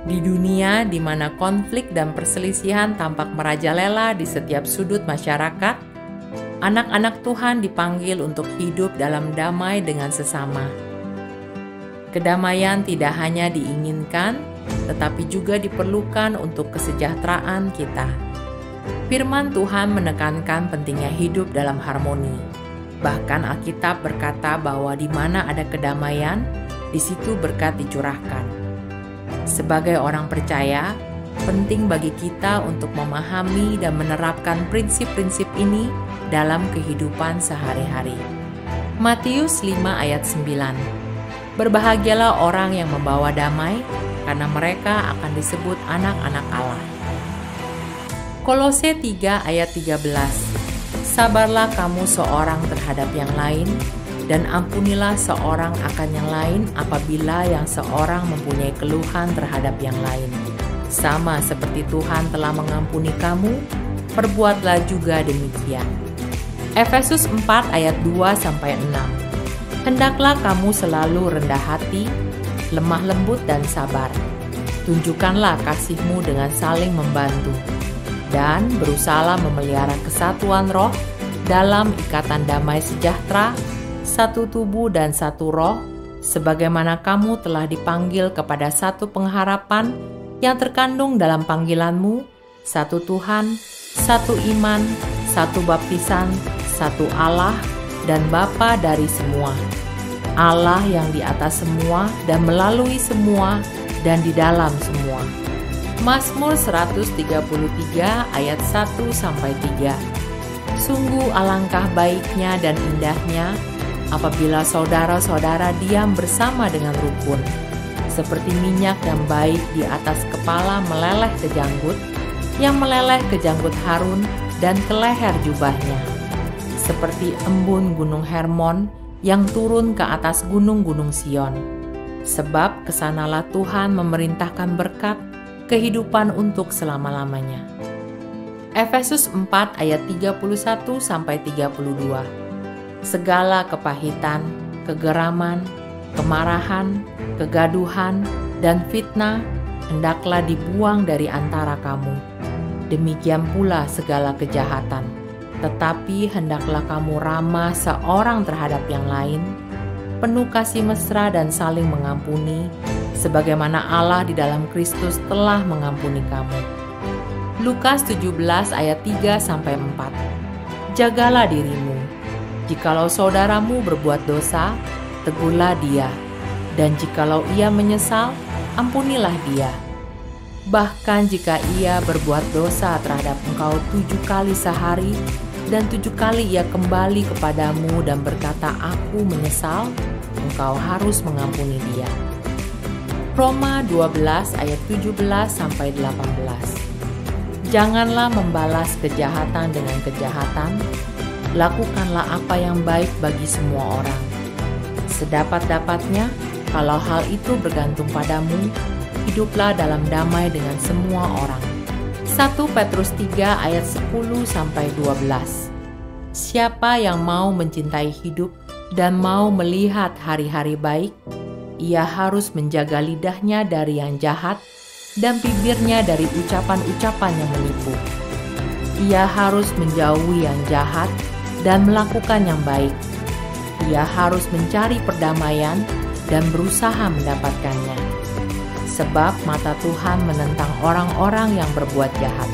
Di dunia di mana konflik dan perselisihan tampak merajalela di setiap sudut masyarakat, anak-anak Tuhan dipanggil untuk hidup dalam damai dengan sesama. Kedamaian tidak hanya diinginkan, tetapi juga diperlukan untuk kesejahteraan kita. Firman Tuhan menekankan pentingnya hidup dalam harmoni. Bahkan Alkitab berkata bahwa di mana ada kedamaian, di situ berkat dicurahkan. Sebagai orang percaya, penting bagi kita untuk memahami dan menerapkan prinsip-prinsip ini dalam kehidupan sehari-hari. Matius 5 ayat 9. Berbahagialah orang yang membawa damai, karena mereka akan disebut anak-anak Allah. Kolose 3 ayat 13. Sabarlah kamu seorang terhadap yang lain, dan ampunilah seorang akan yang lain apabila yang seorang mempunyai keluhan terhadap yang lain. Sama seperti Tuhan telah mengampuni kamu, perbuatlah juga demikian. Efesus 4 ayat 2-6. Hendaklah kamu selalu rendah hati, lemah lembut dan sabar. Tunjukkanlah kasihmu dengan saling membantu, dan berusahalah memelihara kesatuan roh dalam ikatan damai sejahtera, satu tubuh dan satu roh, sebagaimana kamu telah dipanggil kepada satu pengharapan yang terkandung dalam panggilanmu, satu Tuhan, satu iman, satu baptisan, satu Allah dan Bapa dari semua. Allah yang di atas semua dan melalui semua dan di dalam semua. Mazmur 133 ayat 1-3. Sungguh alangkah baiknya dan indahnya apabila saudara-saudara diam bersama dengan rukun, seperti minyak yang baik di atas kepala meleleh ke janggut, yang meleleh ke janggut Harun dan ke leher jubahnya, seperti embun gunung Hermon yang turun ke atas gunung-gunung Sion. Sebab kesanalah Tuhan memerintahkan berkat, kehidupan untuk selama-lamanya. Efesus 4 ayat 31-32. Segala kepahitan, kegeraman, kemarahan, kegaduhan, dan fitnah hendaklah dibuang dari antara kamu. Demikian pula segala kejahatan. Tetapi hendaklah kamu ramah seorang terhadap yang lain, penuh kasih mesra dan saling mengampuni, sebagaimana Allah di dalam Kristus telah mengampuni kamu. Lukas 17 ayat 3-4. Jagalah dirimu. Jikalau saudaramu berbuat dosa, tegurlah dia, dan jikalau ia menyesal, ampunilah dia. Bahkan jika ia berbuat dosa terhadap engkau 7 kali sehari, dan 7 kali ia kembali kepadamu dan berkata, "Aku menyesal," engkau harus mengampuni dia. Roma 12 ayat 17-18. Janganlah membalas kejahatan dengan kejahatan, lakukanlah apa yang baik bagi semua orang. Sedapat-dapatnya, kalau hal itu bergantung padamu, hiduplah dalam damai dengan semua orang. 1 Petrus 3 ayat 10-12. Siapa yang mau mencintai hidup dan mau melihat hari-hari baik, ia harus menjaga lidahnya dari yang jahat dan bibirnya dari ucapan-ucapan yang menipu. Ia harus menjauhi yang jahat dan melakukan yang baik. Ia harus mencari perdamaian dan berusaha mendapatkannya. Sebab mata Tuhan menentang orang-orang yang berbuat jahat.